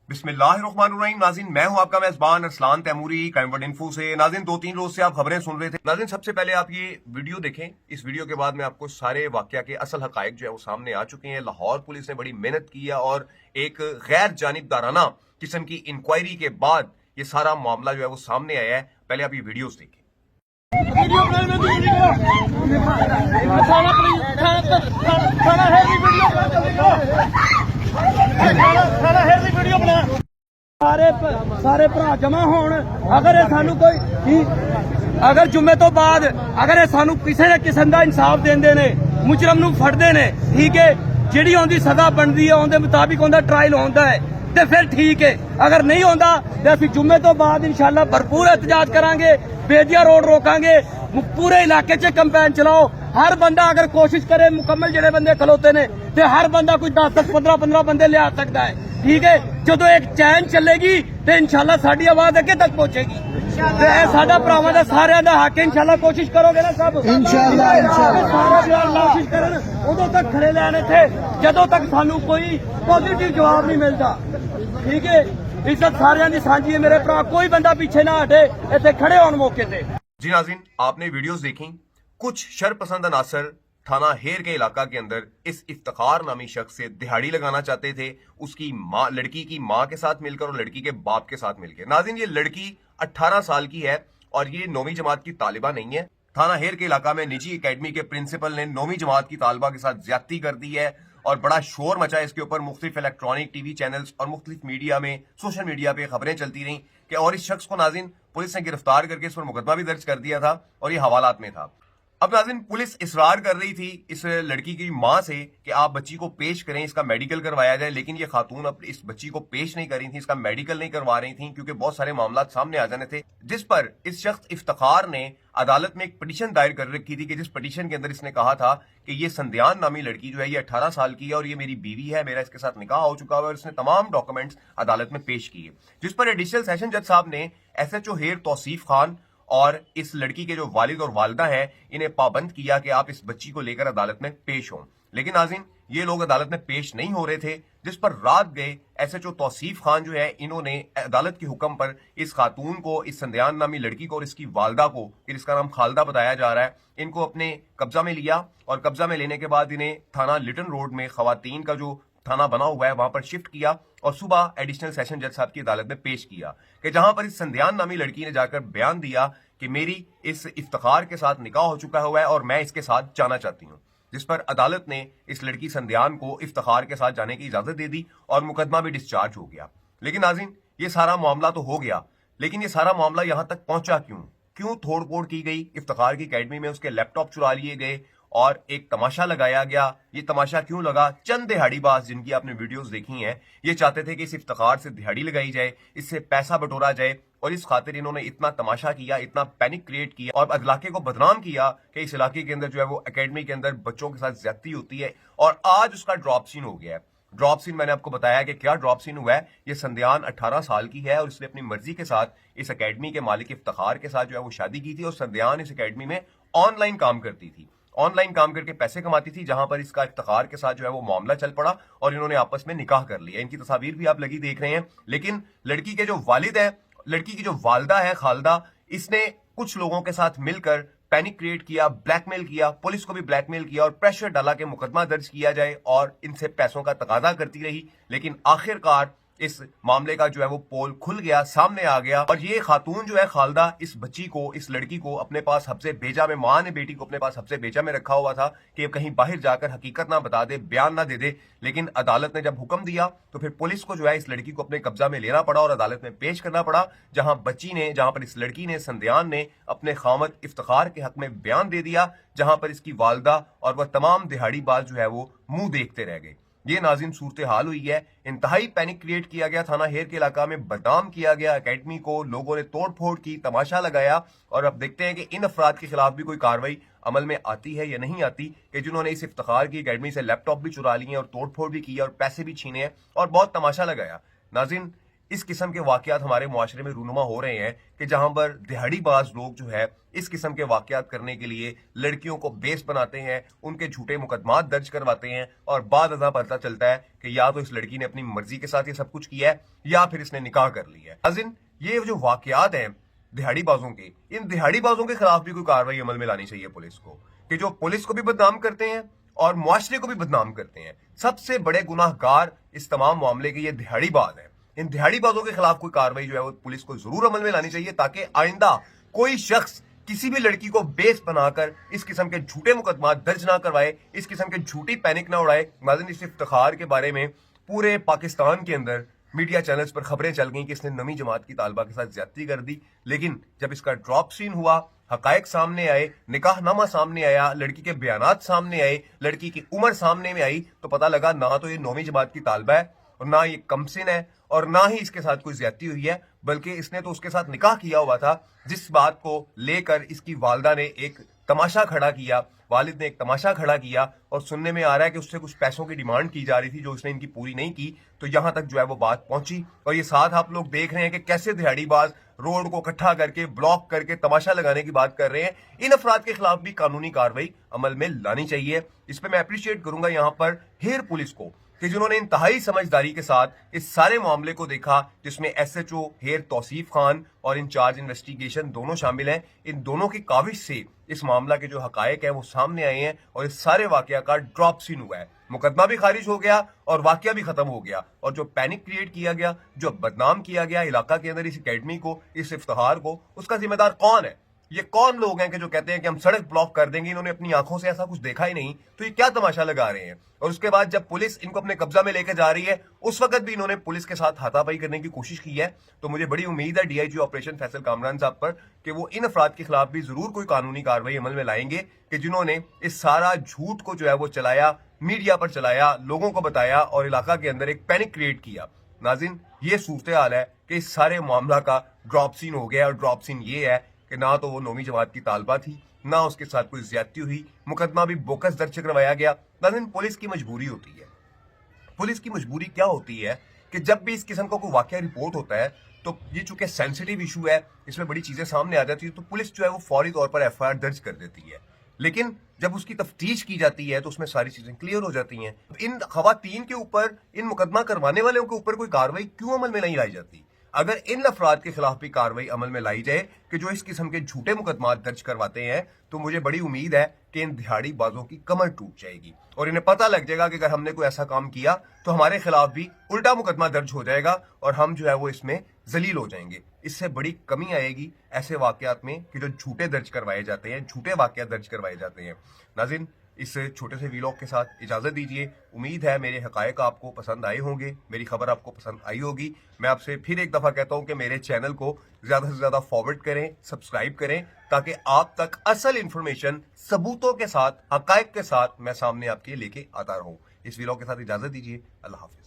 बिस्मिल्लाहिर्रहमानिर्रहीम। नाज़रीन, मैं हूं आपका मेज़बान Arsalan Taimuri crime world info से। नाज़रीन, 2-3 रोज से आप खबरें सुन रहे थे। नाज़रीन, सबसे पहले आप ये वीडियो देखें। इस वीडियो के बाद में आपको सारे वाकया के असल हकायक जो है वो सामने आ चुके हैं। लाहौर पुलिस ने बड़ी मेहनत की है और एक गैर जानिबदाराना किस्म की इंक्वायरी के बाद ये सारा मामला जो है वो सामने आया है। पहले आप ये वीडियोस देखें। ਸਾਰੇ ਭਰਾ ਜਮਾ ਹੋਣ। ਅਗਰ ਇਹ ਸਾਨੂੰ ਕੋਈ ਅਗਰ ਜੁਮੇ ਤੋਂ ਬਾਅਦ ਅਗਰ ਇਹ ਸਾਨੂੰ ਕਿਸੇ ਨਾ ਕਿਸਮ ਦਾ ਇਨਸਾਫ ਦਿੰਦੇ ਨੇ, ਮੁਜਰਮ ਨੂੰ ਫੜਦੇ ਨੇ, ਠੀਕ ਹੈ, ਜਿਹੜੀ ਉਹਦੀ ਸਜ਼ਾ ਬਣਦੀ ਹੈ ਉਹਦੇ ਮੁਤਾਬਿਕ ਉਹਦਾ ਟ੍ਰਾਇਲ ਹੁੰਦਾ ਹੈ ਤੇ ਫਿਰ ਠੀਕ ਹੈ। ਅਗਰ ਨਹੀਂ ਹੁੰਦਾ ਤੇ ਅਸੀਂ ਜੁਮੇ ਤੋਂ ਬਾਅਦ ਇਨਸ਼ਾਅੱਲਾ ਭਰਪੂਰ ਇhtਜਾਜ ਕਰਾਂਗੇ, ਬੇਦੀਆ ਰੋਡ ਰੋਕਾਂਗੇ, ਪੂਰੇ ਇਲਾਕੇ 'ਚ ਕੰਪੇਨ ਚਲਾਓ। ਹਰ ਬੰਦਾ ਅਗਰ ਕੋਸ਼ਿਸ਼ ਕਰੇ, ਮੁਕੰਮਲ ਜਿਹੜੇ ਬੰਦੇ ਖਲੋਤੇ ਨੇ ਤੇ ਹਰ ਬੰਦਾ ਕੋਈ 10-10 15-15 ਬੰਦੇ ਲਿਆ ਸਕਦਾ ਹੈ, ਠੀਕ ਹੈ। ਜਦੋਂ ਇੱਕ ਚੈਨ ਚੱਲੇਗੀ ਤੇ ਇਨਸ਼ਾਅੱਲਾ ਸਾਡੀ ਆਵਾਜ਼ ਅੱਗੇ ਤੱਕ ਪਹੁੰਚੇਗੀ ਤੇ ਇਹ ਸਾਡਾ ਭਰਾਵਾਂ ਦਾ ਸਾਰਿਆਂ ਦਾ ਹੱਕ ਹੈ। ਇਨਸ਼ਾਅੱਲਾ ਕੋਸ਼ਿਸ਼ ਕਰੋਗੇ ਨਾ ਸਭ, ਇਨਸ਼ਾਅੱਲਾ ਸਾਰੇ ਕੋਸ਼ਿਸ਼ ਕਰਨ ਉਦੋਂ ਤੱਕ ਖੜੇ ਲੈਣ ਇੱਥੇ ਜਦੋਂ ਤੱਕ ਸਾਨੂੰ ਕੋਈ ਪੋਜ਼ਿਟਿਵ ਜਵਾਬ ਨਹੀਂ ਮਿਲਦਾ, ਠੀਕ ਹੈ। ਇੱਜ਼ਤ ਸਾਰਿਆਂ ਦੀ ਸਾਂਝੀ ਹੈ ਮੇਰੇ ਭਰਾ, ਕੋਈ ਬੰਦਾ ਪਿੱਛੇ ਨਾ ਹਟੇ, ਇੱਥੇ ਖੜੇ ਹੋਣ मौके ਤੇ। जी नाज़रीन, आपने वीडियोस देखी। कुछ शरपसंद अनासर थाना हेर के इलाका के अंदर इस इफ्तिखार नामी शख्स से दिहाड़ी लगाना चाहते थे, उसकी माँ, लड़की की माँ के साथ मिलकर और लड़की के बाप के साथ मिलकर। नाज़रीन, ये लड़की 18 साल की है और ये 9वीं जमात की तालिबा नहीं है। थाना हेर के इलाका में निजी एकेडमी के प्रिंसिपल ने 9वीं जमात की तालिबा के साथ ज्यादती कर दी है और बड़ा शोर मचा है इसके ऊपर। मुख्तलिफ इलेक्ट्रॉनिक टीवी चैनल्स और मुख्तलिफ मीडिया में, सोशल मीडिया पे खबरें चलती रहीं कि और इस शख्स को नाज़रीन पुलिस ने गिरफ्तार करके इस पर मुकदमा भी दर्ज कर दिया था और ये हवालात में था। अब नाज़रीन, पुलिस इसरार कर रही थी इस लड़की की माँ से कि आप बच्ची को पेश करें, इसका मेडिकल करवाया जाए, लेकिन ये खातून अब इस बच्ची को पेश नहीं कर रही थी, इसका मेडिकल नहीं करवा रही थी क्योंकि बहुत सारे मामला सामने आ जाने थे। जिस पर इस शख्स इफ्तिखार ने अदालत में एक पिटीशन दायर कर रखी थी कि जिस पिटीशन के अंदर इसने कहा था कि ये संध्यान नामी लड़की जो है ये 18 साल की है और ये मेरी बीवी है, मेरा इसके साथ निकाह हो चुका है, और इसने तमाम डॉक्यूमेंट्स अदालत में पेश किए। जिस पर एडिशनल सेशन जज साहब ने SHO हेर तौसीफ खान और इस लड़की के जो वालिद और वालिदा हैं इन्हें पाबंद किया कि आप इस बच्ची को लेकर अदालत में पेश हों। लेकिन नाज़रीन, ये लोग अदालत में पेश नहीं हो रहे थे, जिस पर रात गए SHO तौसीफ खान जो है इन्होंने अदालत के हुक्म पर इस खातून को, इस संध्यान नामी लड़की को और इसकी वालदा को, फिर इसका नाम खालदा बताया जा रहा है, इनको अपने कब्जा में लिया और कब्जा में लेने के बाद इन्हें थाना लिटन रोड में खवातीन का जो थाना बना हुआ है वहां पर शिफ्ट किया और सुबह एडिशनल सेशन जज साहब की अदालत में पेश किया कि जहां पर इस संध्यान नामी लड़की ने जाकर बयान दिया कि मेरी इस इफ्तिखार के साथ निकाह हो चुका हुआ है और मैं इसके साथ जाना चाहती हूं। जिस पर अदालत ने इस लड़की संध्यान को इफ्तिखार के साथ जाने की इजाजत दे दी और मुकदमा भी डिस्चार्ज हो गया। लेकिन नाज़रीन, ये सारा मामला तो हो गया, लेकिन ये सारा मामला यहां तक पहुंचा क्यों तोड़ फोड़ की गई? इफ्तिखार की एकेडमी में उसके लैपटॉप चुरा लिए गए और एक तमाशा लगाया गया। ये तमाशा क्यों लगा? चंद दिहाड़ीबाज जिनकी आपने वीडियोस देखी हैं, ये चाहते थे कि इस इफ्तिखार से दिहाड़ी लगाई जाए, इससे पैसा बटोरा जाए, और इस खातिर इन्होंने इतना तमाशा किया, इतना पैनिक क्रिएट किया और इलाके को बदनाम किया कि इस इलाके के अंदर जो है वो एकेडमी के अंदर बच्चों के साथ ज्यादती होती है। और आज उसका ड्रॉप सीन हो गया है। ड्रॉप सीन मैंने आपको बताया कि क्या ड्रॉप सीन हुआ है। ये संध्यान 18 साल की है और इसने अपनी मर्जी के साथ इस एकेडमी के मालिक इफ्तिखार के साथ जो है वो शादी की थी और संध्यान इस एकेडमी में ऑनलाइन काम करती थी, ऑनलाइन काम करके पैसे कमाती थी, जहां पर इसका इफ्तिखार के साथ जो है वो मामला चल पड़ा और इन्होंने आपस में निकाह कर लिया। इनकी तस्वीर भी आप लगी देख रहे हैं। लेकिन लड़की के जो वालिद है, लड़की की जो वालदा है खालदा, इसने कुछ लोगों के साथ मिलकर पैनिक क्रिएट किया, ब्लैकमेल किया, पुलिस को भी ब्लैकमेल किया और प्रेशर डाला कि मुकदमा दर्ज किया जाए और इनसे पैसों का तकादा करती रही। लेकिन आखिरकार इस मामले का जो है वो पोल खुल गया, सामने आ गया और ये खातून जो है खालदा इस बच्ची को, इस लड़की को अपने पास हफ्से भेजा में, माँ ने बेटी को अपने पास हफ्से भेजा में रखा हुआ था कि कहीं बाहर जाकर हकीकत ना बता दे, बयान ना दे दे। लेकिन अदालत ने जब हुक्म दिया तो फिर पुलिस को जो है इस लड़की को अपने कब्जा में लेना पड़ा और अदालत में पेश करना पड़ा, जहां पर इस लड़की ने, संध्यान ने अपने खामद इफ्तिखार के हक में बयान दे दिया, जहां पर इसकी वालदा और वह तमाम दिहाड़ीबाज जो है वो मुंह देखते रह गए। ये नाज़रीन सूरत हाल हुई है। इंतहाई पैनिक क्रिएट किया गया, थाना हेर के इलाका में बदनाम किया गया एकेडमी को, लोगों ने तोड़ फोड़ की, तमाशा लगाया और अब देखते हैं कि इन अफराद के खिलाफ भी कोई कार्रवाई अमल में आती है या नहीं आती, कि जिन्होंने इस इफ्तिखार की एकेडमी से लैपटॉप भी चुरा लिए और तोड़ फोड़ भी की और पैसे भी छीने हैं और बहुत तमाशा लगाया। नाज़रीन, इस किस्म के वाकयात हमारे मुआशरे में रूनुमा हो रहे हैं कि जहां पर दिहाड़ीबाज लोग जो है इस किस्म के वाकयात करने के लिए लड़कियों को बेस बनाते हैं, उनके झूठे मुकदमात दर्ज करवाते हैं और बाद अज़ा पता चलता है कि या तो इस लड़की ने अपनी मर्जी के साथ ये सब कुछ किया है या फिर इसने निकाह कर लिया है। नाज़रीन, ये जो वाकयात हैं दिहाड़ीबाजों के, इन दिहाड़ीबाजों के खिलाफ भी कोई कार्रवाई अमल में लानी चाहिए पुलिस को, कि जो पुलिस को भी बदनाम करते हैं और मुआशरे को भी बदनाम करते हैं। सबसे बड़े गुनाहगार इस तमाम मामले के ये दिहाड़ीबाज हैं। इन दिहाड़ीबाजों के खिलाफ कोई कार्रवाई जो है वो पुलिस को जरूर अमल में लानी चाहिए, ताकि आइंदा कोई शख्स किसी भी लड़की को बेस बनाकर इस किस्म के झूठे मुकदमात दर्ज ना करवाए, इस किस्म के झूठी पैनिक ना उड़ाए। नाज़रीन, इस इफ्तिखार के बारे में पूरे पाकिस्तान के अंदर मीडिया चैनल्स पर खबरें चल गई कि इसने नवी जमात की तालिबा के साथ ज्यादती कर दी, लेकिन जब इसका ड्रॉप सीन हुआ, हकायक सामने आए, निकाहनामा सामने आया, लड़की के बयानात सामने आए, लड़की की उम्र सामने में आई, तो पता लगा ना तो ये नौवीं जमात की तालिबा है और ना ये कमसिन है और ना ही इसके साथ कोई ज्यादती हुई है, बल्कि इसने तो उसके साथ निकाह किया हुआ था, जिस बात को लेकर इसकी वालिदा ने एक तमाशा खड़ा किया, वालिद ने एक तमाशा खड़ा किया और सुनने में आ रहा है कि उससे कुछ पैसों की डिमांड की जा रही थी जो उसने इनकी पूरी नहीं की। तो यहां तक जो है वो बात पहुंची और ये साथ आप लोग देख रहे हैं कि कैसे दिहाड़ीबाज रोड को इकट्ठा करके ब्लॉक करके तमाशा लगाने की बात कर रहे हैं। इन अफराद के खिलाफ भी कानूनी कार्रवाई अमल में लानी चाहिए। इस पर मैं अप्रिशिएट करूंगा यहां पर हेर पुलिस को कि जिन्होंने इंतहाई समझदारी के साथ इस सारे मामले को देखा, जिसमें SHO हेर तौसीफ खान और इंचार्ज इन्वेस्टिगेशन दोनों शामिल हैं। इन दोनों की काविश से इस मामला के जो हकायक है वो सामने आए हैं और इस सारे वाकया का ड्रॉप सीन हुआ है। मुकदमा भी खारिज हो गया और वाकया भी खत्म हो गया और जो पैनिक क्रिएट किया गया, जो बदनाम किया गया इलाका के अंदर इस एकेडमी को, इस इफ्तिखार को, उसका जिम्मेदार कौन है? ये कौन लोग हैं कि जो कहते हैं कि हम सड़क ब्लॉक कर देंगे? इन्होंने अपनी आंखों से ऐसा कुछ देखा ही नहीं, तो ये क्या तमाशा लगा रहे हैं? और उसके बाद जब पुलिस इनको अपने कब्जा में लेकर जा रही है, उस वक्त भी इन्होंने पुलिस के साथ हाथापाई करने की कोशिश की है। तो मुझे बड़ी उम्मीद है DIG ऑपरेशन फैसल कामरान साहब पर कि वो इन अफराद के खिलाफ भी जरूर कोई कानूनी कार्रवाई अमल में लाएंगे कि जिन्होंने इस सारा झूठ को जो है वो चलाया, मीडिया पर चलाया, लोगों को बताया और इलाका के अंदर एक पैनिक क्रिएट किया। नाज़रीन, ये सूरत हाल है कि इस सारे मामला का ड्रॉप सीन हो गया और ड्रॉप सीन ये है कि ना तो वो नौवीं जमात की तालिबा थी, ना उसके साथ कोई ज्यादती हुई, मुकदमा भी बोकस दर्ज करवाया गया। नाज़रीन, पुलिस की मजबूरी होती है। पुलिस की मजबूरी क्या होती है कि जब भी इस किस्म का कोई वाकया रिपोर्ट होता है तो ये चूंकि सेंसिटिव इशू है, इसमें बड़ी चीजें सामने आ जाती है, तो पुलिस जो है वो फौरी तौर पर FIR दर्ज कर देती है। लेकिन जब उसकी तफ्तीश की जाती है तो उसमें सारी चीजें क्लियर हो जाती हैं। इन खवातीन के ऊपर, इन मुकदमा करवाने वालों के ऊपर कोई कार्रवाई क्यों अमल में नहीं लाई जाती? अगर इन अफराद के खिलाफ भी कार्रवाई अमल में लाई जाए कि जो इस किस्म के झूठे मुकदमात दर्ज करवाते हैं, तो मुझे बड़ी उम्मीद है कि इन दिहाड़ीबाजों की कमर टूट जाएगी और इन्हें पता लग जाएगा कि अगर हमने कोई ऐसा काम किया तो हमारे खिलाफ भी उल्टा मुकदमा दर्ज हो जाएगा और हम जो है वो इसमें जलील हो जाएंगे। इससे बड़ी कमी आएगी ऐसे वाकयात में कि जो झूठे दर्ज करवाए जाते हैं, झूठे वाकयात दर्ज करवाए जाते हैं। नाज़रीन, इस छोटे से वीलॉग के साथ इजाजत दीजिए। उम्मीद है मेरे हकायक आपको पसंद आए होंगे, मेरी खबर आपको पसंद आई होगी। मैं आपसे फिर एक दफा कहता हूं कि मेरे चैनल को ज्यादा से ज्यादा फॉरवर्ड करें, सब्सक्राइब करें, ताकि आप तक असल इंफॉर्मेशन सबूतों के साथ, हकायक के साथ मैं सामने आपके लेके आता रहूं। इस वीलॉग के साथ इजाजत दीजिए। अल्लाह हाफिज।